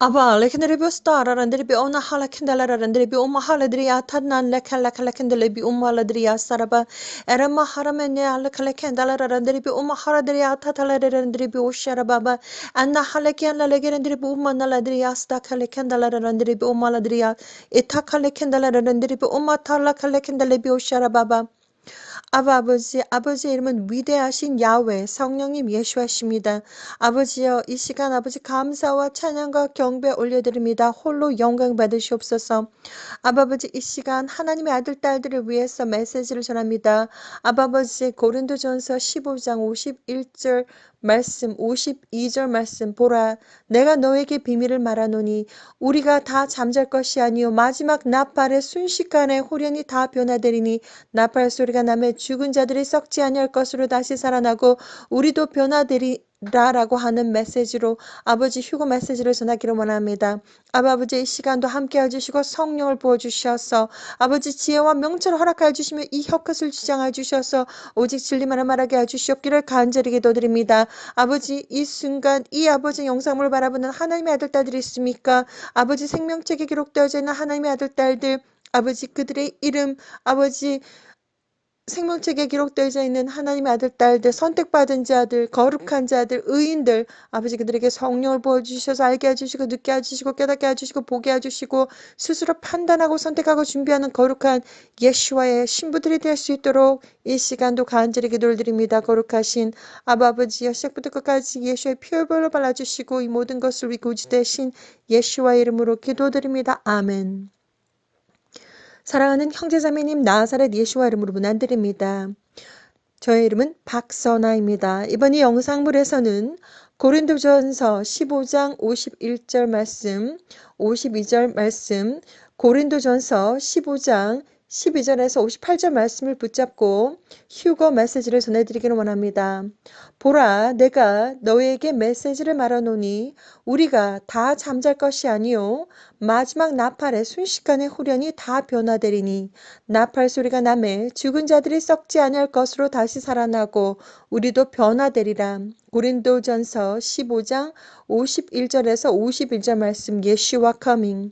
Aba lekendere stara randere be ona hala kendala randere be oma hala driya tadnan lekala kala kendele be oma hala driya saraba erama haramene ala kala kendala randere be oma hala driya tatala randere be oshara baba anna hala kendala legerandere be oma nala driya sta kala kendala randere be oma hala driya eta kala kendala randere be oma tala kala kendele be oshara baba 아버지, 아버지의 이름은 위대하신 야훼, 성령님 예수하십니다. 아버지여, 이 시간 아버지 감사와 찬양과 경배 올려드립니다. 홀로 영광 받으시옵소서. 아버지 이 시간 하나님의 아들 딸들을 위해서 메시지를 전합니다. 아버지 고린도전서 15장 51절 말씀 52절 말씀 보라 내가 너에게 비밀을 말하노니 우리가 다 잠잘 것이 아니요 마지막 나팔의 순식간에 호련히 다 변화되리니 나팔 소리가 나며 죽은 자들이 썩지 아니할 것으로 다시 살아나고 우리도 변화되리 라고 하는 메시지로 아버지 휴거 메시지를 전하기를 원합니다. 아버지 이 시간도 함께 해주시고 성령을 부어주셔서 아버지 지혜와 명철을 허락하여 주시며 이 혀끝을 주장하여 주셔서 오직 진리만을 말하게 해주시옵기를 간절히 기도드립니다. 아버지 이 순간 이 아버지 영상을 바라보는 하나님의 아들 딸들이 있습니까? 아버지 생명책에 기록되어져 있는 하나님의 아들 딸들 아버지 그들의 이름 아버지 생명책에 기록되어져 있는 하나님의 아들 딸들 선택받은 자들 거룩한 자들 의인들 아버지 그들에게 성령을 부어주셔서 알게 해주시고 듣게 해주시고 깨닫게 해주시고 보게 해주시고 스스로 판단하고 선택하고 준비하는 거룩한 예수와의 신부들이 될 수 있도록 이 시간도 간절히 기도를 드립니다. 거룩하신 아버지여 시작부터 끝까지 예수의 피혈별로 발라주시고 이 모든 것을 위해 구주 되신 예수와의 이름으로 기도드립니다. 아멘. 사랑하는 형제자매님 나사렛 예수와 이름으로 문안드립니다. 저의 이름은 박선아입니다. 이번 이 영상물에서는 고린도전서 15장 51절 말씀, 52절 말씀, 고린도전서 15장 12절에서 58절 말씀을 붙잡고 휴거 메시지를 전해드리기를 원합니다. 보라 내가 너희에게 메시지를 말하노니 우리가 다 잠잘 것이 아니요 마지막 나팔의 순식간에 후련히 다 변화되리니 나팔 소리가 나매 죽은 자들이 썩지 아니할 것으로 다시 살아나고 우리도 변화되리라. 고린도전서 15장 51절에서 51절 말씀 예수와 커밍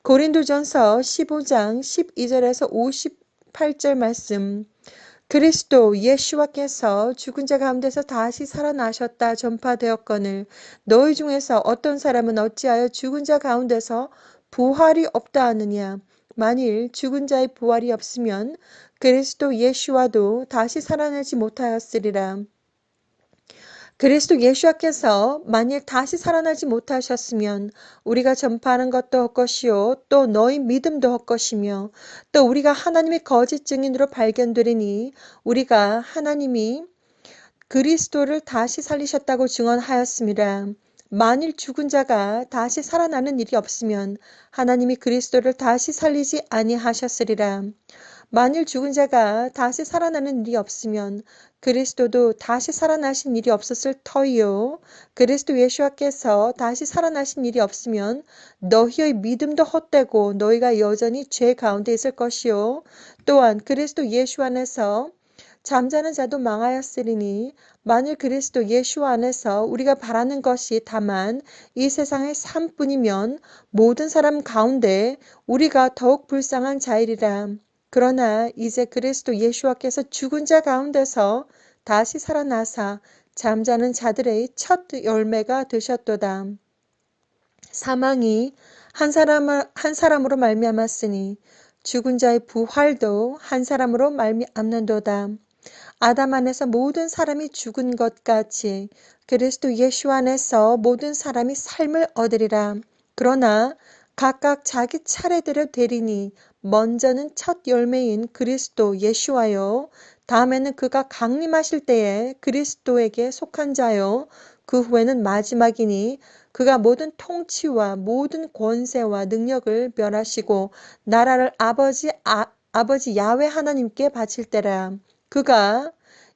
고린도전서 15장 12절에서 58절 말씀 그리스도 예수와께서 죽은 자 가운데서 다시 살아나셨다 전파되었거늘 너희 중에서 어떤 사람은 어찌하여 죽은 자 가운데서 부활이 없다 하느냐 만일 죽은 자의 부활이 없으면 그리스도 예수와도 다시 살아나지 못하였으리라. 그리스도 예수께서 만일 다시 살아나지 못하셨으면 우리가 전파하는 것도 헛것이요 또 너희 믿음도 헛것이며 또 우리가 하나님의 거짓 증인으로 발견되리니 우리가 하나님이 그리스도를 다시 살리셨다고 증언하였습니다. 만일 죽은 자가 다시 살아나는 일이 없으면 하나님이 그리스도를 다시 살리지 아니하셨으리라. 만일 죽은 자가 다시 살아나는 일이 없으면 그리스도도 다시 살아나신 일이 없었을 터이요. 그리스도 예수께서 다시 살아나신 일이 없으면 너희의 믿음도 헛되고 너희가 여전히 죄 가운데 있을 것이요. 또한 그리스도 예수 안에서 잠자는 자도 망하였으리니 만일 그리스도 예수 안에서 우리가 바라는 것이 다만 이 세상의 삶뿐이면 모든 사람 가운데 우리가 더욱 불쌍한 자이리라. 그러나 이제 그리스도 예수께서 죽은 자 가운데서 다시 살아나사 잠자는 자들의 첫 열매가 되셨도다. 사망이 한 사람으로 말미암았으니 죽은 자의 부활도 한 사람으로 말미암는도다. 아담 안에서 모든 사람이 죽은 것 같이 그리스도 예수 안에서 모든 사람이 삶을 얻으리라. 그러나 각각 자기 차례대로 되리니 먼저는 첫 열매인 그리스도 예수와요. 다음에는 그가 강림하실 때에 그리스도에게 속한 자요. 그 후에는 마지막이니 그가 모든 통치와 모든 권세와 능력을 멸하시고 나라를 아버지 야훼 하나님께 바칠 때라. 그가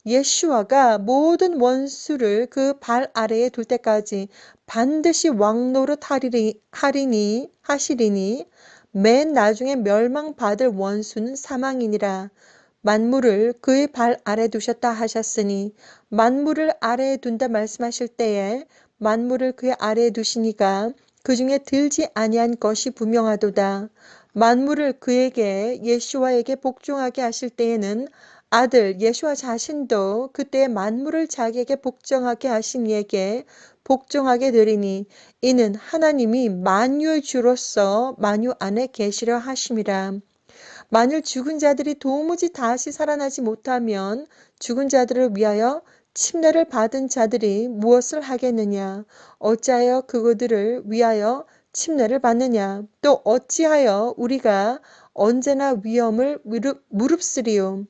예수와가 모든 원수를 그 발 아래에 둘 때까지 반드시 왕노릇 하시리니 맨 나중에 멸망받을 원수는 사망이니라. 만물을 그의 발 아래 두셨다 하셨으니 만물을 아래에 둔다 말씀하실 때에 만물을 그의 아래에 두시니가 그 중에 들지 아니한 것이 분명하도다. 만물을 그에게 예수와에게 복종하게 하실 때에는 아들 예수와 자신도 그때 만물을 자기에게 복종하게 하신 이에게 복종하게 되리니 이는 하나님이 만유의 주로서 만유 안에 계시려 하심이라. 만일 죽은 자들이 도무지 다시 살아나지 못하면 죽은 자들을 위하여 침례를 받은 자들이 무엇을 하겠느냐? 어찌하여 그들을 위하여 침례를 받느냐? 또 어찌하여 우리가 언제나 위험을 무릅쓰리요?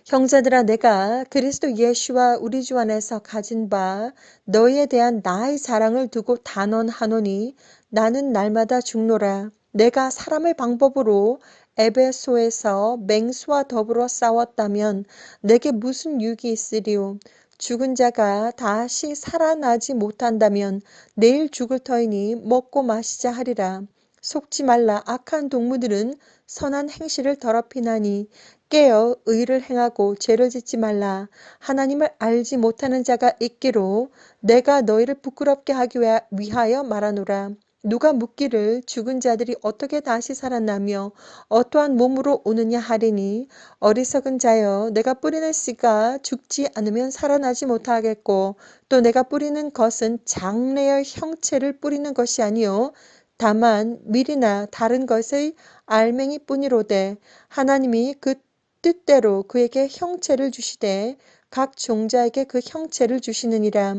형제들아 내가 그리스도 예수와 우리 주 안에서 가진 바 너희에 대한 나의 사랑을 두고 단언하노니 나는 날마다 죽노라. 내가 사람의 방법으로 에베소에서 맹수와 더불어 싸웠다면 내게 무슨 유익이 있으리요. 죽은 자가 다시 살아나지 못한다면 내일 죽을 터이니 먹고 마시자 하리라. 속지 말라. 악한 동무들은 선한 행실을 더럽히나니 깨어 의를 행하고 죄를 짓지 말라. 하나님을 알지 못하는 자가 있기로 내가 너희를 부끄럽게 하기 위하여 말하노라. 누가 묻기를 죽은 자들이 어떻게 다시 살아나며 어떠한 몸으로 오느냐 하리니 어리석은 자여 내가 뿌리는 씨가 죽지 않으면 살아나지 못하겠고 또 내가 뿌리는 것은 장래의 형체를 뿌리는 것이 아니요 다만 밀이나 다른 것의 알맹이뿐이로되 하나님이 그 뜻대로 그에게 형체를 주시되 각 종자에게 그 형체를 주시느니라.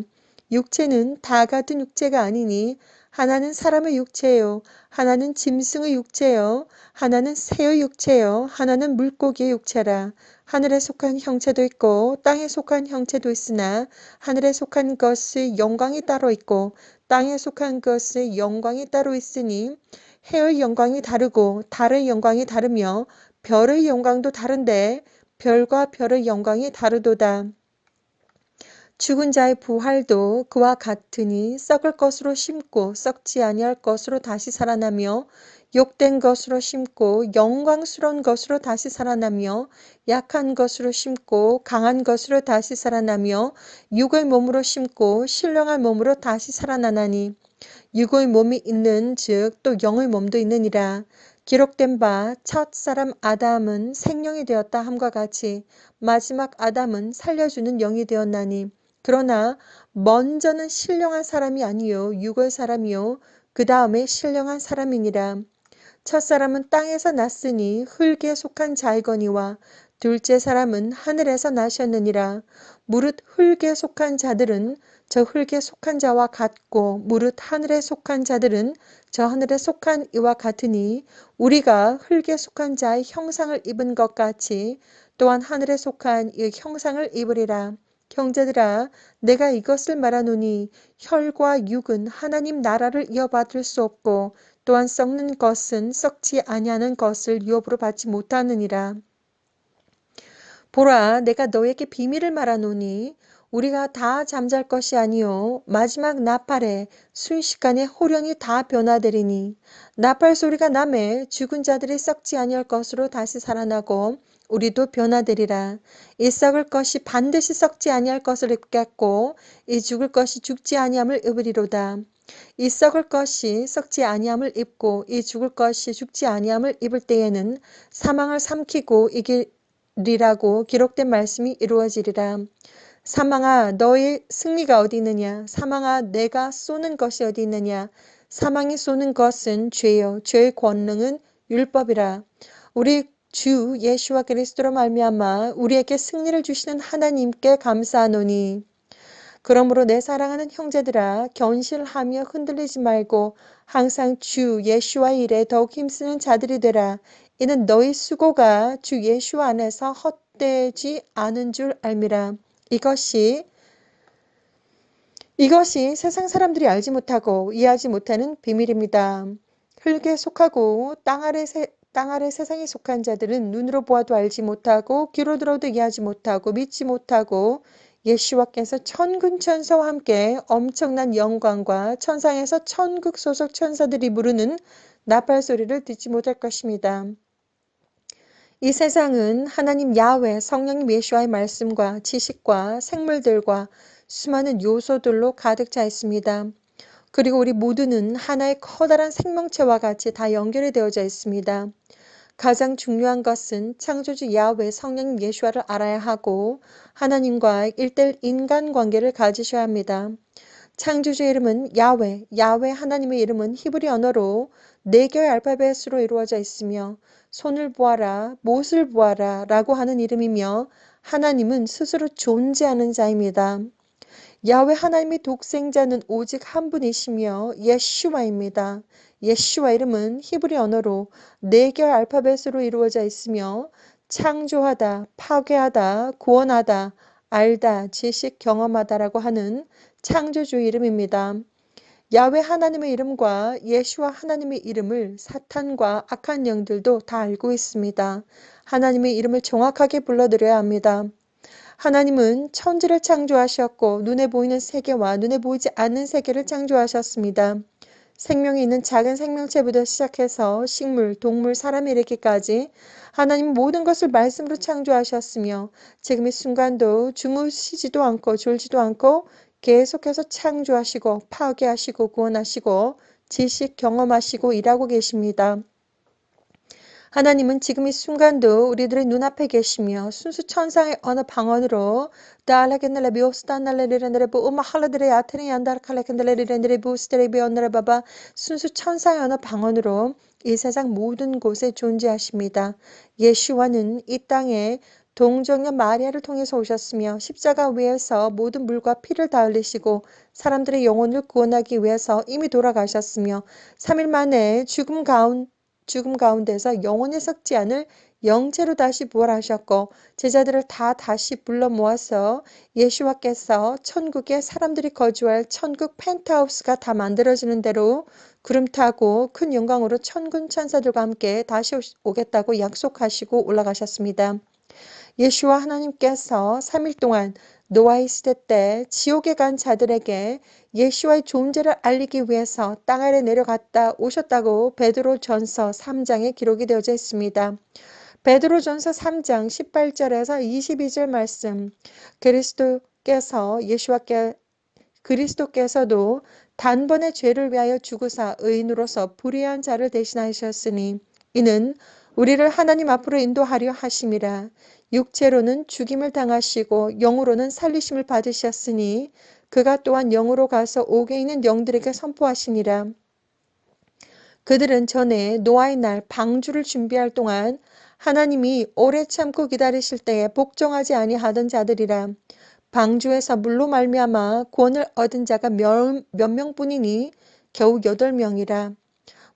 육체는 다 같은 육체가 아니니 하나는 사람의 육체요 하나는 짐승의 육체요 하나는 새의 육체요 하나는 물고기의 육체라. 하늘에 속한 형체도 있고 땅에 속한 형체도 있으나 하늘에 속한 것의 영광이 따로 있고 땅에 속한 것의 영광이 따로 있으니 해의 영광이 다르고 달의 영광이 다르며 별의 영광도 다른데 별과 별의 영광이 다르도다. 죽은 자의 부활도 그와 같으니 썩을 것으로 심고 썩지 아니할 것으로 다시 살아나며 욕된 것으로 심고 영광스러운 것으로 다시 살아나며 약한 것으로 심고 강한 것으로 다시 살아나며 육의 몸으로 심고 신령한 몸으로 다시 살아나나니 육의 몸이 있는 즉 또 영의 몸도 있느니라. 기록된 바 첫사람 아담은 생령이 되었다 함과 같이 마지막 아담은 살려주는 영이 되었나니 그러나 먼저는 신령한 사람이 아니요 육의 사람이요 그 다음에 신령한 사람이니라. 첫사람은 땅에서 났으니 흙에 속한 자이거니와 둘째 사람은 하늘에서 나셨느니라. 무릇 흙에 속한 자들은 저 흙에 속한 자와 같고 무릇 하늘에 속한 자들은 저 하늘에 속한 이와 같으니 우리가 흙에 속한 자의 형상을 입은 것 같이 또한 하늘에 속한 이 형상을 입으리라. 형제들아 내가 이것을 말하노니 혈과 육은 하나님 나라를 이어받을 수 없고 또한 썩는 것은 썩지 아니하는 것을 유업으로 받지 못하느니라. 보라 내가 너에게 비밀을 말하노니 우리가 다 잠잘 것이 아니요 마지막 나팔에 순식간에 호련히 다 변화되리니 나팔 소리가 나매 죽은 자들이 썩지 아니할 것으로 다시 살아나고 우리도 변화되리라. 이 썩을 것이 반드시 썩지 아니할 것을 입겠고 이 죽을 것이 죽지 아니함을 입으리로다. 이 썩을 것이 썩지 아니함을 입고 이 죽을 것이 죽지 아니함을 입을 때에는 사망을 삼키고 이기리라고 기록된 말씀이 이루어지리라. 사망아 너의 승리가 어디 있느냐? 사망아 내가 쏘는 것이 어디 있느냐? 사망이 쏘는 것은 죄요 죄의 권능은 율법이라. 우리 주 예수와 그리스도로 말미암아 우리에게 승리를 주시는 하나님께 감사하노니 그러므로 내 사랑하는 형제들아 견실하며 흔들리지 말고 항상 주 예수와의 일에 더욱 힘쓰는 자들이 되라. 이는 너희 수고가 주 예수 안에서 헛되지 않은 줄 알미라. 이것이 세상 사람들이 알지 못하고 이해하지 못하는 비밀입니다. 흙에 속하고 땅 아래 세상에 속한 자들은 눈으로 보아도 알지 못하고 귀로 들어도 이해하지 못하고 믿지 못하고 예수와께서 천군천사와 함께 엄청난 영광과 천상에서 천국 소속 천사들이 부르는 나팔 소리를 듣지 못할 것입니다. 이 세상은 하나님 야훼 성령님 예수와의 말씀과 지식과 생물들과 수많은 요소들로 가득 차 있습니다. 그리고 우리 모두는 하나의 커다란 생명체와 같이 다 연결이 되어져 있습니다. 가장 중요한 것은 창조주 야훼 성령 예수와를 알아야 하고 하나님과 1:1 인간관계를 가지셔야 합니다. 창조주의 이름은 야훼, 야훼 하나님의 이름은 히브리 언어로 4개의 알파벳으로 이루어져 있으며 손을 보아라, 못을 보아라 라고 하는 이름이며 하나님은 스스로 존재하는 자입니다. 야훼 하나님의 독생자는 오직 한 분이시며 예슈와입니다. 예슈와 이름은 히브리 언어로 4개의 알파벳으로 이루어져 있으며 창조하다, 파괴하다, 구원하다, 알다, 지식, 경험하다라고 하는 창조주의 이름입니다. 야훼 하나님의 이름과 예슈와 하나님의 이름을 사탄과 악한 영들도 다 알고 있습니다. 하나님의 이름을 정확하게 불러드려야 합니다. 하나님은 천지를 창조하셨고 눈에 보이는 세계와 눈에 보이지 않는 세계를 창조하셨습니다. 생명이 있는 작은 생명체부터 시작해서 식물, 동물, 사람에 이르기까지 하나님은 모든 것을 말씀으로 창조하셨으며 지금 이 순간도 주무시지도 않고 졸지도 않고 계속해서 창조하시고 파괴하시고 구원하시고 지식 경험하시고 일하고 계십니다. 하나님은 지금 이 순간도 우리들의 눈앞에 계시며 순수 천상의 어느 방언으로 순수 천상의 어느 방언으로 이 세상 모든 곳에 존재하십니다. 예수와는 이 땅에 동정녀 마리아를 통해서 오셨으며 십자가 위에서 모든 물과 피를 다 흘리시고 사람들의 영혼을 구원하기 위해서 이미 돌아가셨으며 3일 만에 죽음 가운데서 영원히 썩지 않을 영체로 다시 부활하셨고 제자들을 다 다시 불러 모아서 예수와께서 천국에 사람들이 거주할 천국 펜트하우스가 다 만들어지는 대로 구름 타고 큰 영광으로 천군 천사들과 함께 다시 오겠다고 약속하시고 올라가셨습니다. 예수와 하나님께서 3일 동안 노아의 시대 때 지옥에 간 자들에게 예수와의 존재를 알리기 위해서 땅 아래 내려갔다 오셨다고 베드로전서 3장에 기록이 되어져 있습니다. 베드로전서 3장 18절에서 22절 말씀 그리스도께서도 단번에 죄를 위하여 죽으사 의인으로서 불의한 자를 대신하셨으니 이는 우리를 하나님 앞으로 인도하려 하심이라. 육체로는 죽임을 당하시고 영으로는 살리심을 받으셨으니 그가 또한 영으로 가서 옥에 있는 영들에게 선포하시니라. 그들은 전에 노아의 날 방주를 준비할 동안 하나님이 오래 참고 기다리실 때에 복종하지 아니하던 자들이라. 방주에서 물로 말미암아 구원을 얻은 자가 몇 명뿐이니 겨우 8명이라.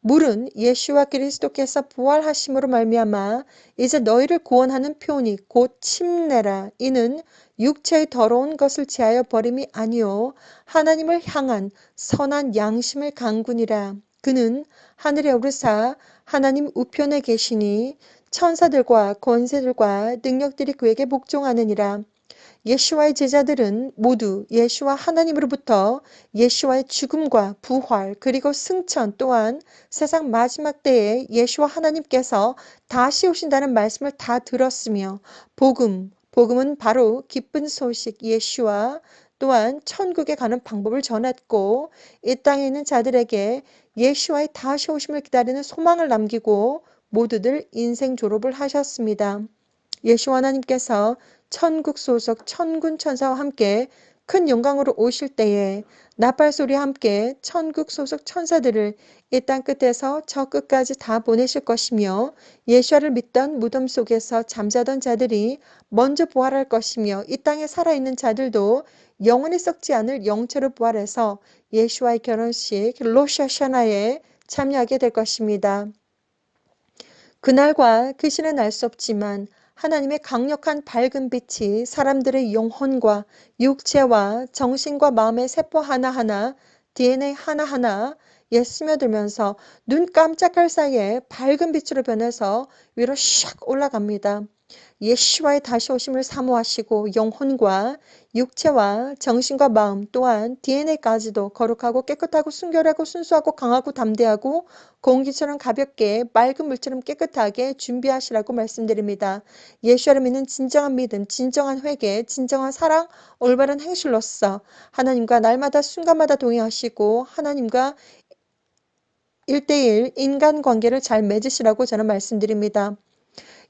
물은 예수와 그리스도께서 부활하심으로 말미암아 이제 너희를 구원하는 표니 곧 침례라. 이는 육체의 더러운 것을 제하여 버림이 아니요 하나님을 향한 선한 양심을 강군이라. 그는 하늘에 오르사 하나님 우편에 계시니 천사들과 권세들과 능력들이 그에게 복종하느니라. 예수와의 제자들은 모두 예수와 하나님으로부터 예수와의 죽음과 부활 그리고 승천 또한 세상 마지막 때에 예수와 하나님께서 다시 오신다는 말씀을 다 들었으며 복음은 바로 기쁜 소식 예수와 또한 천국에 가는 방법을 전했고 이 땅에 있는 자들에게 예수와의 다시 오심을 기다리는 소망을 남기고 모두들 인생 졸업을 하셨습니다. 예수 하나님께서 천국 소속 천군 천사와 함께 큰 영광으로 오실 때에 나팔소리와 함께 천국 소속 천사들을 이 땅 끝에서 저 끝까지 다 보내실 것이며 예수를 믿던 무덤 속에서 잠자던 자들이 먼저 부활할 것이며 이 땅에 살아있는 자들도 영원히 썩지 않을 영체로 부활해서 예수와의 결혼식 로샤샤나에 참여하게 될 것입니다. 그날과 그 시는 알 수 없지만 하나님의 강력한 밝은 빛이 사람들의 영혼과 육체와 정신과 마음의 세포 하나하나, DNA 하나하나에 스며들면서 눈 깜짝할 사이에 밝은 빛으로 변해서 위로 샥 올라갑니다. 예수와의 다시 오심을 사모하시고 영혼과 육체와 정신과 마음 또한 DNA까지도 거룩하고 깨끗하고 순결하고 순수하고 강하고 담대하고 공기처럼 가볍게 맑은 물처럼 깨끗하게 준비하시라고 말씀드립니다. 예수를 믿는 진정한 믿음, 진정한 회개, 진정한 사랑, 올바른 행실로서 하나님과 날마다 순간마다 동행하시고 하나님과 1대1 인간관계를 잘 맺으시라고 저는 말씀드립니다.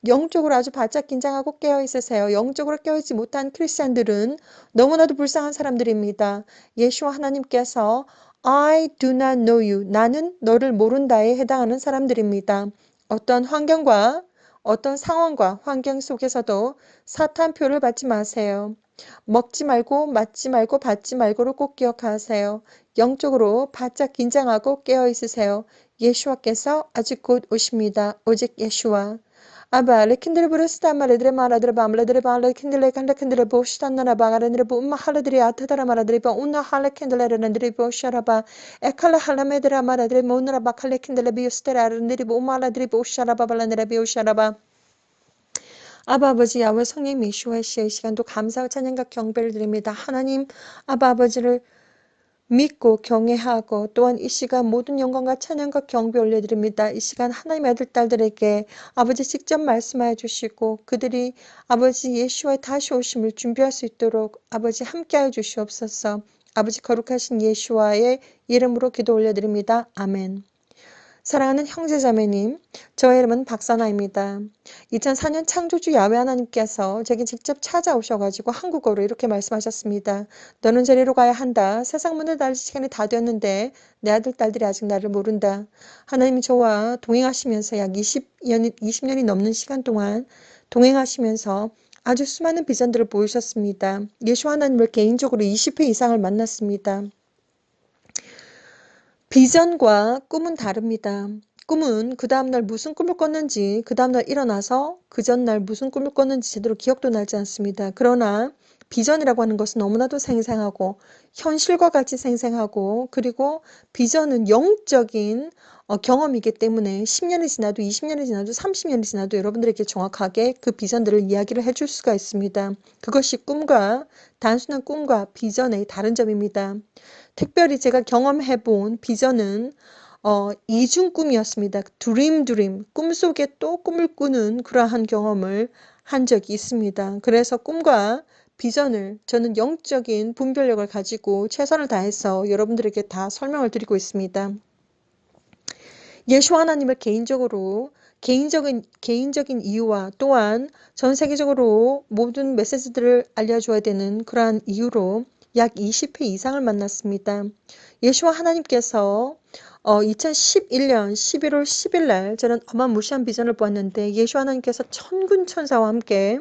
영적으로 아주 바짝 긴장하고 깨어있으세요. 영적으로 깨어있지 못한 크리스찬들은 너무나도 불쌍한 사람들입니다. 예수와 하나님께서 I do not know you. 나는 너를 모른다에 해당하는 사람들입니다. 어떤 환경과 어떤 상황과 환경 속에서도 사탄표를 받지 마세요. 먹지 말고 맞지 말고 받지 말고를 꼭 기억하세요. 영적으로 바짝 긴장하고 깨어있으세요. 예수와께서 아주 곧 오십니다. 오직 예수와 Aba, lekindere burası maladre maladre bamladre bala kindle kanda kindle boştan nana bagarendre bu umma haladre atadara maladre ba unna hala kindle rendre bo sharaba ekala halamedre maladre munra bakale kindle bi ustere rendre bu umma haladre bo sharaba balandre bi sharaba 아바 아버지 야외 성령 예수와 씨의 시간도 감사와 찬양과 경배를 드립니다. 하나님 아바 아버지를 믿고 경외하고 또한 이 시간 모든 영광과 찬양과 경배 올려드립니다. 이 시간 하나님의 아들 딸들에게 아버지 직접 말씀하여 주시고 그들이 아버지 예수와의 다시 오심을 준비할 수 있도록 아버지 함께하여 주시옵소서. 아버지 거룩하신 예수와의 이름으로 기도 올려드립니다. 아멘. 사랑하는 형제자매님, 저의 이름은 박선아입니다. 2004년 창조주 야훼 하나님께서 제게 직접 찾아오셔가지고 한국어로 이렇게 말씀하셨습니다. 너는 저리로 가야 한다. 세상 문을 닫을 시간이 다 되었는데 내 아들, 딸들이 아직 나를 모른다. 하나님이 저와 동행하시면서 약 20년이 넘는 시간 동안 동행하시면서 아주 수많은 비전들을 보이셨습니다. 예수 하나님을 개인적으로 20회 이상을 만났습니다. 비전과 꿈은 다릅니다. 꿈은 그 다음날 무슨 꿈을 꿨는지 그 다음날 일어나서 그 전날 무슨 꿈을 꿨는지 제대로 기억도 나지 않습니다. 그러나 비전이라고 하는 것은 너무나도 생생하고 현실과 같이 생생하고 그리고 비전은 영적인 경험이기 때문에 10년이 지나도 20년이 지나도 30년이 지나도 여러분들에게 정확하게 그 비전들을 이야기를 해줄 수가 있습니다. 그것이 꿈과 단순한 꿈과 비전의 다른 점입니다. 특별히 제가 경험해본 비전은 이중 꿈이었습니다. 드림, 꿈속에 또 꿈을 꾸는 그러한 경험을 한 적이 있습니다. 그래서 꿈과 비전을 저는 영적인 분별력을 가지고 최선을 다해서 여러분들에게 다 설명을 드리고 있습니다. 예수 하나님을 개인적인 이유와 또한 전 세계적으로 모든 메시지들을 알려줘야 되는 그러한 이유로 약 20회 이상을 만났습니다. 예수와 하나님께서 2011년 11월 10일 날 저는 어마무시한 비전을 보았는데 예수 하나님께서 천군 천사와 함께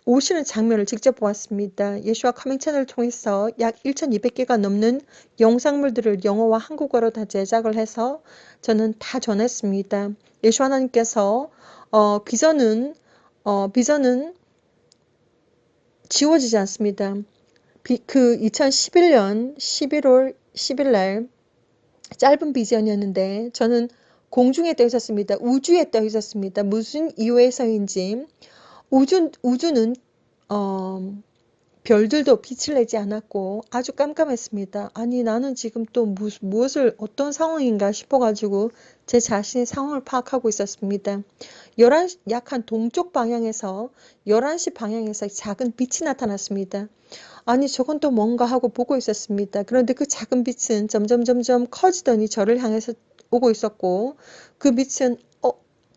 오시는 장면을 직접 보았습니다. 예수와 커밍 채널을 통해서 약 1200개가 넘는 영상물들을 영어와 한국어로 다 제작을 해서 저는 다 전했습니다. 예수 하나님께서 비전은 지워지지 않습니다. 그 2011년 11월 10일 날 짧은 비전이었는데 저는 공중에 떠 있었습니다. 우주에 떠 있었습니다. 무슨 이유에서인지 우주는 별들도 빛을 내지 않았고 아주 깜깜했습니다. 아니 나는 지금 또 무엇을 어떤 상황인가 싶어가지고 제 자신의 상황을 파악하고 있었습니다. 약 한 동쪽 방향에서 11시 방향에서 작은 빛이 나타났습니다. 아니 저건 또 뭔가 하고 보고 있었습니다. 그런데 그 작은 빛은 점점 커지더니 저를 향해서 오고 있었고 그 빛은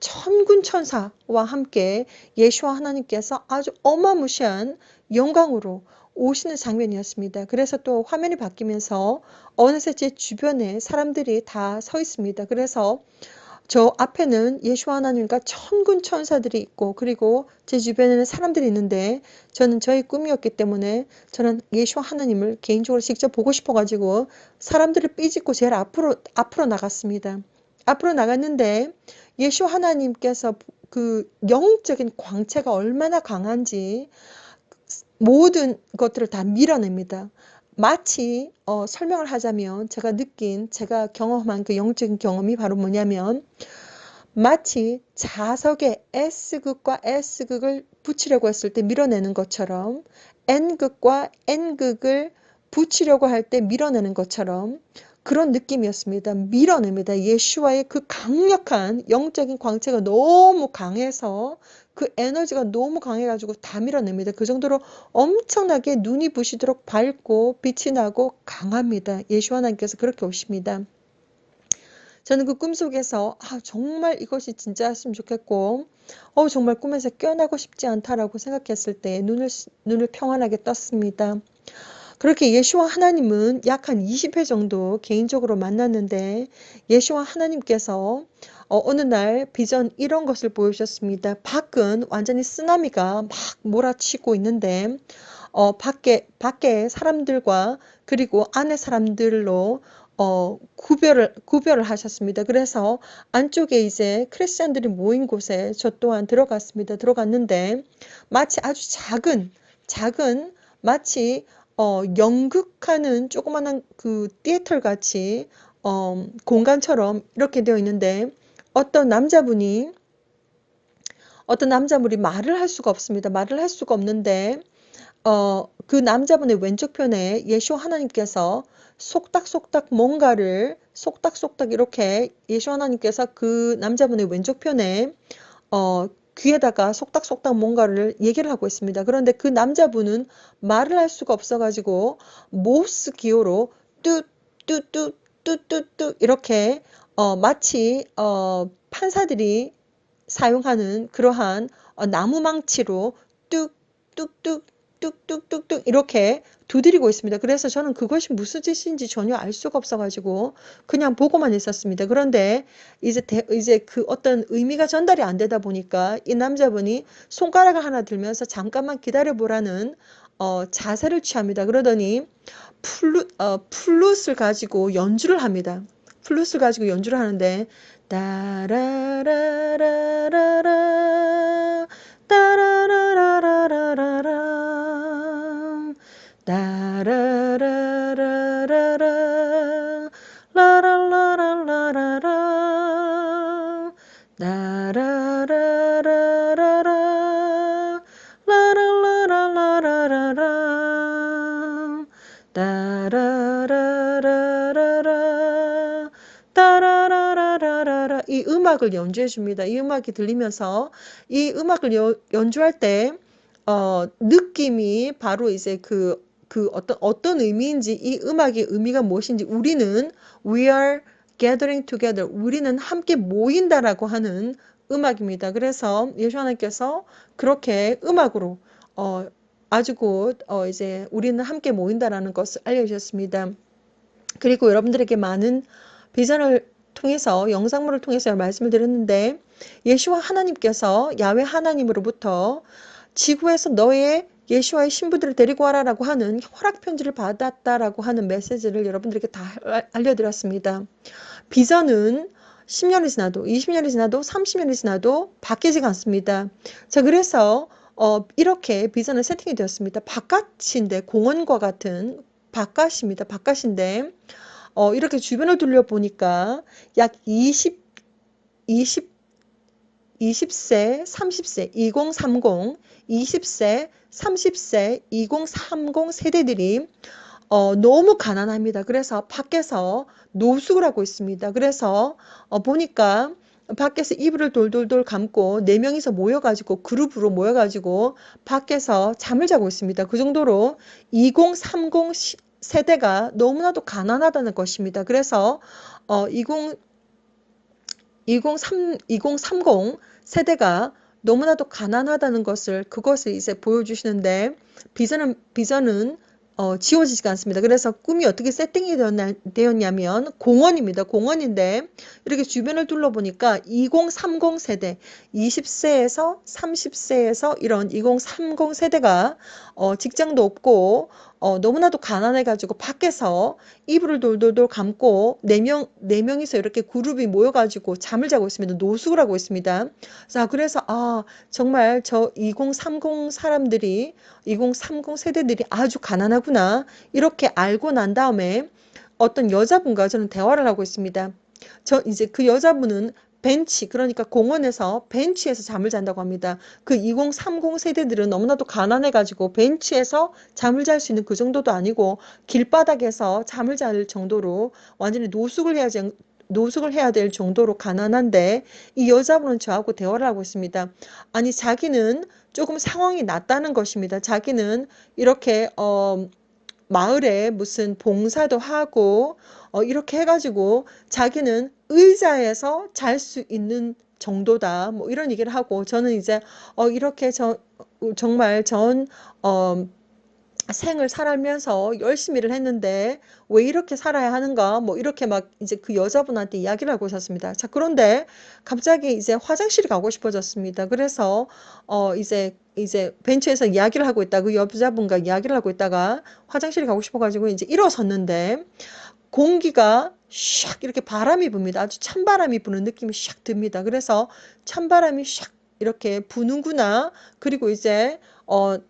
천군 천사와 함께 예수와 하나님께서 아주 어마무시한 영광으로 오시는 장면이었습니다. 그래서 또 화면이 바뀌면서 어느새 제 주변에 사람들이 다 서 있습니다. 그래서 저 앞에는 예수 하나님과 천군 천사들이 있고 그리고 제 주변에는 사람들이 있는데 저는 저의 꿈이었기 때문에 저는 예수 하나님을 개인적으로 직접 보고 싶어가지고 사람들을 삐짓고 제일 앞으로 나갔습니다. 앞으로 나갔는데 예수 하나님께서 그 영적인 광채가 얼마나 강한지 모든 것들을 다 밀어냅니다. 마치 설명을 하자면 제가 경험한 그 영적인 경험이 바로 뭐냐면 마치 자석에 S극과 S극을 붙이려고 했을 때 밀어내는 것처럼 N극과 N극을 붙이려고 할 때 밀어내는 것처럼 그런 느낌이었습니다. 밀어냅니다. 예수와의 그 강력한 영적인 광채가 너무 강해서 그 에너지가 너무 강해가지고 다 밀어냅니다. 그 정도로 엄청나게 눈이 부시도록 밝고 빛이 나고 강합니다. 예수 하나님께서 그렇게 오십니다. 저는 그 꿈속에서 정말 이것이 진짜였으면 좋겠고 정말 꿈에서 깨어나고 싶지 않다라고 생각했을 때 눈을 평안하게 떴습니다. 그렇게 예수와 하나님은 약 한 20회 정도 개인적으로 만났는데 예수와 하나님께서 어느 날 비전 이런 것을 보여주셨습니다. 밖은 완전히 쓰나미가 막 몰아치고 있는데 밖에 사람들과 그리고 안에 사람들로 구별을 하셨습니다. 그래서 안쪽에 이제 크리스천들이 모인 곳에 저 또한 들어갔습니다. 들어갔는데 마치 아주 작은 마치 연극하는 조그마한 그 티에터 같이 공간처럼 이렇게 되어 있는데 어떤 남자분이 말을 할 수가 없습니다. 말을 할 수가 없는데 그 남자분의 왼쪽 편에 예수 하나님께서 속닥속닥 뭔가를 속닥속닥 이렇게 예수 하나님께서 그 남자분의 왼쪽 편에 귀에다가 속닥속닥 뭔가를 얘기를 하고 있습니다. 그런데 그 남자분은 말을 할 수가 없어가지고 모스 기호로 뚜뚜뚜뚜뚜뚜 이렇게 마치 판사들이 사용하는 그러한 나무망치로 뚝뚝뚝 뚝뚝뚝뚝 이렇게 두드리고 있습니다. 그래서 저는 그것이 무슨 짓인지 전혀 알 수가 없어가지고 그냥 보고만 있었습니다. 그런데 이제 그 어떤 의미가 전달이 안 되다 보니까 이 남자분이 손가락을 하나 들면서 잠깐만 기다려보라는 자세를 취합니다. 그러더니 플룻을 가지고 연주를 합니다. 플룻을 가지고 연주를 하는데 따라라라라라 따라라라라라라 따라라라라라 라라라라라라 따라라라라라 라라라라라라 따라라라라라 따라라라라라 이 음악을 연주해 줍니다. 이 음악이 들리면서 이 음악을 연주할 때 느낌이 바로 이제 그 어떤 의미인지 이 음악의 의미가 무엇인지 우리는 we are gathering together 우리는 함께 모인다라고 하는 음악입니다. 그래서 예수 하나님께서 그렇게 음악으로 아주 곧 이제 우리는 함께 모인다라는 것을 알려주셨습니다. 그리고 여러분들에게 많은 비전을 통해서 영상물을 통해서 말씀을 드렸는데 예수와 하나님께서 야훼 하나님으로부터 지구에서 너의 예수와의 신부들을 데리고 와라라고 하는 허락 편지를 받았다라고 하는 메시지를 여러분들에게 다 알려드렸습니다. 비전은 10년이 지나도 20년이 지나도 30년이 지나도 바뀌지가 않습니다. 자, 그래서 이렇게 비전은 세팅이 되었습니다. 바깥인데 공원과 같은 바깥입니다. 바깥인데 이렇게 주변을 둘러보니까 약 20세, 30세, 2030, 20세, 30세, 2030 세대들이 너무 가난합니다. 그래서 밖에서 노숙을 하고 있습니다. 그래서 보니까 밖에서 이불을 돌돌돌 감고 4명이서 모여가지고 그룹으로 모여가지고 밖에서 잠을 자고 있습니다. 그 정도로 2030 세대가 너무나도 가난하다는 것입니다. 그래서 2030 세대가 너무나도 가난하다는 그것을 이제 보여주시는데 비전은 지워지지가 않습니다. 그래서 꿈이 어떻게 세팅이 되었냐면 공원입니다. 공원인데 이렇게 주변을 둘러보니까 2030 세대, 20세에서 30세에서 이런 2030 세대가 직장도 없고 너무나도 가난해가지고 밖에서 이불을 돌돌돌 감고 4명이서 이렇게 그룹이 모여가지고 잠을 자고 있습니다. 노숙을 하고 있습니다. 자, 그래서 정말 저 2030 사람들이 2030 세대들이 아주 가난하구나 이렇게 알고 난 다음에 어떤 여자분과 저는 대화를 하고 있습니다. 이제 그 여자분은 벤치, 그러니까 공원에서 벤치에서 잠을 잔다고 합니다. 그 2030 세대들은 너무나도 가난해가지고 벤치에서 잠을 잘 수 있는 그 정도도 아니고 길바닥에서 잠을 잘 정도로 완전히 노숙을 해야 될 정도로 가난한데, 이 여자분은 저하고 대화를 하고 있습니다. 아니, 자기는 조금 상황이 낫다는 것입니다. 자기는 이렇게 마을에 무슨 봉사도 하고 이렇게 해가지고 자기는 의자에서 잘 수 있는 정도다, 뭐 이런 얘기를 하고, 저는 이제 이렇게 정말 전 생을 살면서 열심히 일을 했는데 왜 이렇게 살아야 하는가, 뭐 이렇게 막 이제 그 여자분한테 이야기를 하고 있었습니다. 자, 그런데 갑자기 이제 화장실이 가고 싶어졌습니다. 그래서 이제 벤치에서 이야기를 하고 있다, 그 여자분과 이야기를 하고 있다가 화장실이 가고 싶어가지고 이제 일어섰는데, 공기가 샥 이렇게 바람이 붑니다. 아주 찬바람이 부는 느낌이 샥 듭니다. 그래서 찬바람이 샥 이렇게 부는구나. 그리고 이제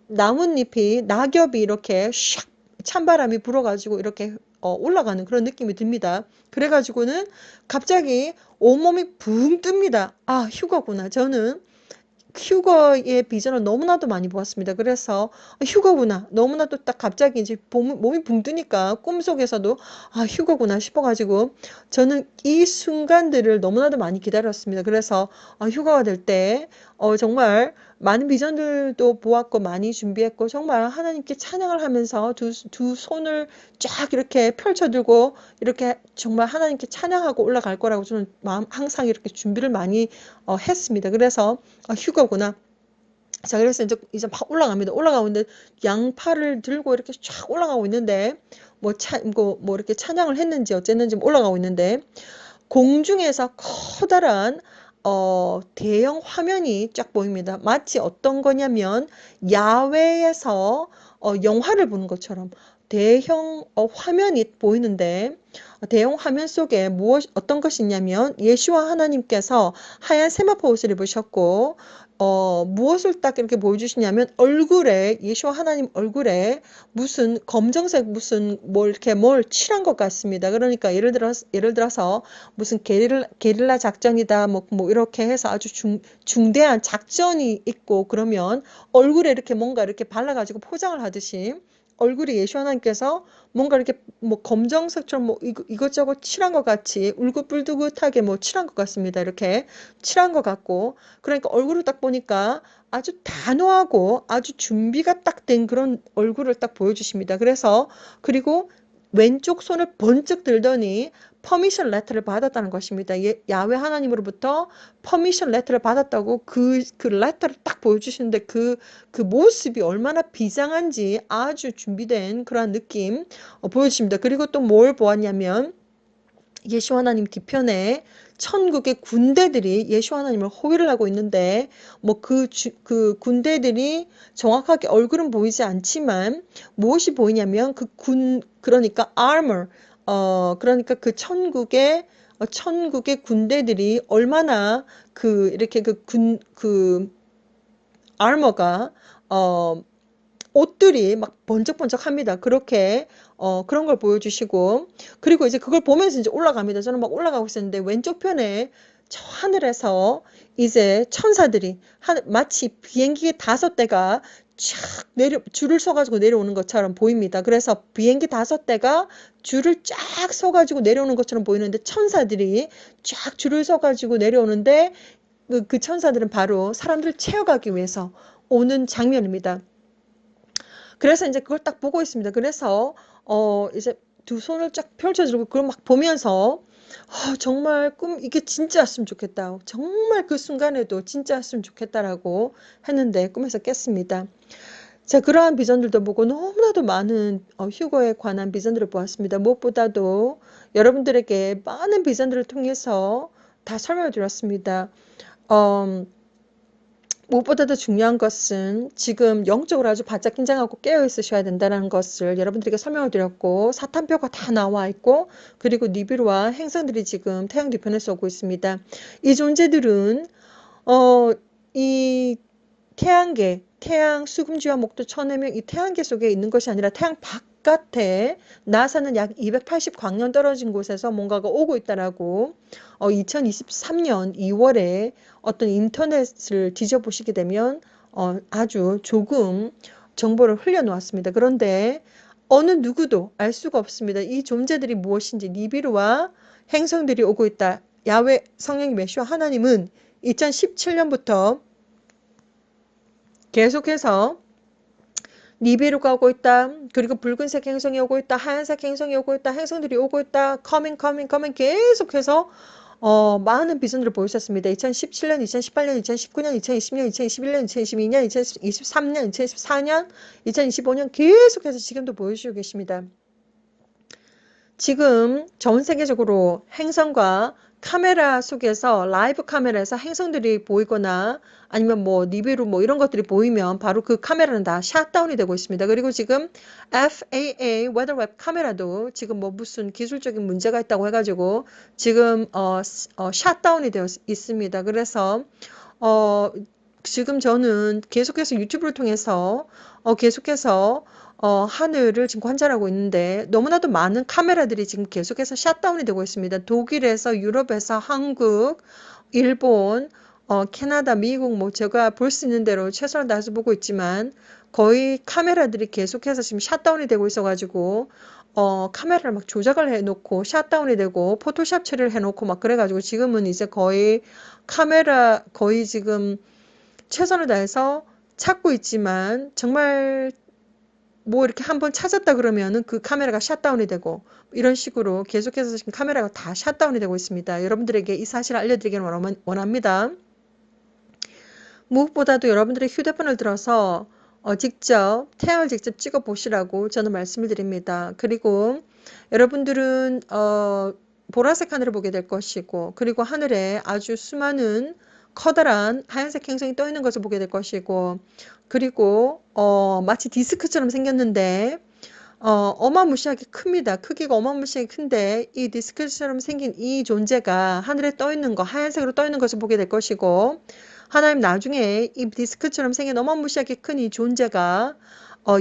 나뭇잎이, 낙엽이 이렇게 샥 찬바람이 불어가지고 이렇게 올라가는 그런 느낌이 듭니다. 그래가지고는 갑자기 온몸이 붕 뜹니다. 아, 휴거구나. 저는 휴거의 비전을 너무나도 많이 보았습니다. 그래서 휴거구나. 너무나도 딱 갑자기 이제 몸이 붕 뜨니까 꿈속에서도 아, 휴거구나 싶어가지고 저는 이 순간들을 너무나도 많이 기다렸습니다. 그래서 휴가가 될 때 정말 많은 비전들도 보았고 많이 준비했고, 정말 하나님께 찬양을 하면서 두 손을 쫙 이렇게 펼쳐들고 이렇게 정말 하나님께 찬양하고 올라갈 거라고 저는 항상 이렇게 준비를 많이 했습니다. 그래서 휴거구나. 자, 그래서 이제 막 올라갑니다. 올라가고 있는데 양팔을 들고 이렇게 쫙 올라가고 있는데 뭐 이렇게 찬양을 했는지 어쨌는지 올라가고 있는데, 공중에서 커다란 대형 화면이 쫙 보입니다. 마치 어떤 거냐면 야외에서 영화를 보는 것처럼 대형 화면이 보이는데, 대형 화면 속에 어떤 것이 있냐면 예수와 하나님께서 하얀 세마포 옷을 입으셨고 무엇을 딱 이렇게 보여주시냐면 얼굴에, 예수와 하나님 얼굴에 무슨 검정색 무슨 이렇게 뭘 칠한 것 같습니다. 그러니까 예를 들어서 무슨 게릴라 작전이다 뭐 이렇게 해서 아주 중대한 작전이 있고, 그러면 얼굴에 이렇게 뭔가 이렇게 발라가지고 포장을 하듯이 얼굴에 예수 하나님께서 뭔가 이렇게 뭐 검정색처럼 뭐 이것저것 칠한 것 같이 울긋불긋하게 뭐 칠한 것 같습니다. 이렇게 칠한 것 같고, 그러니까 얼굴을 딱 보니까 아주 단호하고 아주 준비가 딱 된 그런 얼굴을 딱 보여주십니다. 그리고 왼쪽 손을 번쩍 들더니 퍼미션 레터를 받았다는 것입니다. 야훼 하나님으로부터 퍼미션 레터를 받았다고 그 레터를 딱 보여주시는데 그 모습이 얼마나 비장한지 아주 준비된 그러한 느낌 보여주십니다. 그리고 또 뭘 보았냐면 예수 하나님 뒤편에 천국의 군대들이 예수 하나님을 호위를 하고 있는데, 뭐 그 군대들이 정확하게 얼굴은 보이지 않지만 무엇이 보이냐면 그러니까 armor, 그러니까 그 천국의 군대들이 얼마나 이렇게 그 armor가 옷들이 막 번쩍번쩍합니다. 그렇게 그런 걸 보여주시고, 그리고 이제 그걸 보면서 이제 올라갑니다. 저는 막 올라가고 있었는데 왼쪽 편에 저 하늘에서 이제 천사들이 마치 비행기 5대가 쫙 줄을 서가지고 내려오는 것처럼 보입니다. 그래서 비행기 5대가 줄을 쫙 서가지고 내려오는 것처럼 보이는데, 천사들이 쫙 줄을 서가지고 내려오는데 그 천사들은 바로 사람들을 채워가기 위해서 오는 장면입니다. 그래서 이제 그걸 딱 보고 있습니다. 그래서 이제 두 손을 쫙 펼쳐들고 그걸 막 보면서 정말 이게 진짜였으면 좋겠다. 정말 그 순간에도 진짜였으면 좋겠다라고 했는데 꿈에서 깼습니다. 자, 그러한 비전들도 보고 너무나도 많은 휴거에 관한 비전들을 보았습니다. 무엇보다도 여러분들에게 많은 비전들을 통해서 다 설명을 드렸습니다. 무엇보다도 중요한 것은 지금 영적으로 아주 바짝 긴장하고 깨어 있으셔야 된다는 것을 여러분들에게 설명을 드렸고, 사탄표가 다 나와 있고, 그리고 니비루와 행성들이 지금 태양 뒤편에서 오고 있습니다. 이 존재들은 이 태양 수금지와 목도 천해명 이 태양계 속에 있는 것이 아니라 태양 밖 바깥에 나사는 약 280광년 떨어진 곳에서 뭔가가 오고 있다라고 2023년 2월에 어떤 인터넷을 뒤져보시게 되면 아주 조금 정보를 흘려놓았습니다. 그런데 어느 누구도 알 수가 없습니다. 이 존재들이 무엇인지. 니비루와 행성들이 오고 있다. 야훼 성령님 메시아 하나님은 2017년부터 계속해서 니비루가 오고 있다. 그리고 붉은색 행성이 오고 있다. 하얀색 행성이 오고 있다. 행성들이 오고 있다. coming 계속해서 많은 비전들을 보였었습니다. 2017년, 2018년, 2019년, 2020년, 2021년, 2022년, 2023년, 2024년, 2025년 계속해서 지금도 보여주고 계십니다. 지금 전 세계적으로 행성과 카메라 속에서 라이브 카메라에서 행성들이 보이거나 아니면 뭐 니비루 뭐 이런 것들이 보이면 바로 그 카메라는 다 샷다운이 되고 있습니다. 그리고 지금 FAA 웨더웹 카메라도 지금 뭐 무슨 기술적인 문제가 있다고 해가지고 지금 샷다운이 되어 있습니다. 그래서 지금 저는 계속해서 유튜브를 통해서 계속해서 하늘을 지금 관찰하고 있는데 너무나도 많은 카메라들이 지금 계속해서 샷다운이 되고 있습니다. 독일에서, 유럽에서, 한국, 일본, 캐나다, 미국 뭐 제가 볼 수 있는 대로 최선을 다해서 보고 있지만 거의 카메라들이 계속해서 지금 샷다운이 되고 있어가지고 카메라를 막 조작을 해놓고 샷다운이 되고 포토샵 처리를 해놓고 막 그래가지고 지금은 이제 거의 카메라 거의 지금 최선을 다해서 찾고 있지만 정말 뭐 이렇게 한번 찾았다 그러면은 그 카메라가 샷다운이 되고 이런 식으로 계속해서 지금 카메라가 다 샷다운이 되고 있습니다. 여러분들에게 이 사실을 알려드리기를 원합니다. 무엇보다도 여러분들의 휴대폰을 들어서 직접 태양을 직접 찍어 보시라고 저는 말씀을 드립니다. 그리고 여러분들은 보라색 하늘을 보게 될 것이고 그리고 하늘에 아주 수많은 커다란 하얀색 행성이 떠 있는 것을 보게 될 것이고 그리고 마치 디스크처럼 생겼는데 어마무시하게 큽니다. 크기가 어마무시하게 큰데 이 디스크처럼 생긴 이 존재가 하늘에 떠 있는 거 하얀색으로 떠 있는 것을 보게 될 것이고 하나님 나중에 이 디스크처럼 생긴 어마무시하게 큰 이 존재가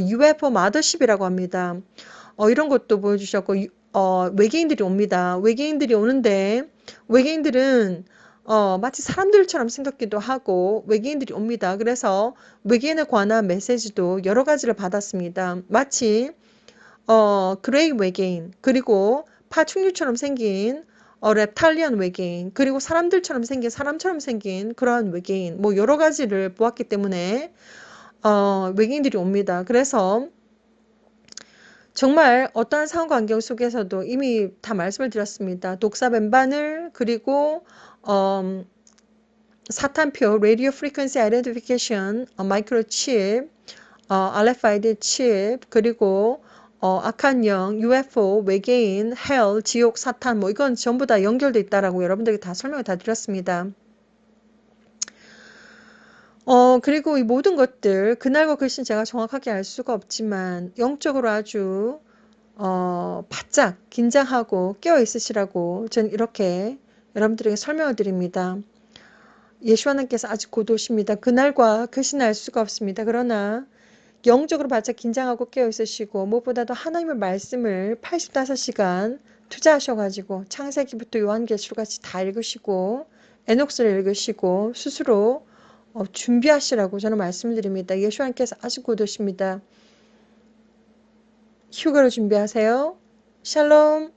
UFO 마더십이라고 합니다. 이런 것도 보여주셨고 외계인들이 옵니다. 외계인들이 오는데 외계인들은 마치 사람들처럼 생겼기도 하고 외계인들이 옵니다. 그래서 외계인에 관한 메시지도 여러 가지를 받았습니다. 마치 그레이 외계인 그리고 파충류처럼 생긴 랩탈리안 외계인 그리고 사람처럼 생긴 그러한 외계인 뭐 여러 가지를 보았기 때문에 외계인들이 옵니다. 그래서 정말 어떠한 상황 환경 속에서도 이미 다 말씀을 드렸습니다. 독사 뱀바늘 그리고 사탄표 라디오 프리퀀시 아이덴티피케이션 마이크로칩 RFID 칩 그리고 악한 영, UFO, 외계인, 헬, 지옥, 사탄 뭐 이건 전부 다 연결돼 있다라고 여러분들에게 다 설명을 다 드렸습니다. 그리고 이 모든 것들 그날과 그 시는 제가 정확하게 알 수가 없지만 영적으로 아주 바짝 긴장하고 깨어 있으시라고 저는 이렇게 여러분들에게 설명을 드립니다. 예수 하나님께서 아직 곧 오십니다. 그날과 그 시는 알 수가 없습니다. 그러나 영적으로 바짝 긴장하고 깨어 있으시고 무엇보다도 하나님의 말씀을 85시간 투자하셔가지고 창세기부터 요한계시록까지 다 읽으시고 에녹스를 읽으시고 스스로 준비하시라고 저는 말씀을 드립니다. 예수 하나님께서 아직 곧 오십니다. 휴가로 준비하세요. 샬롬.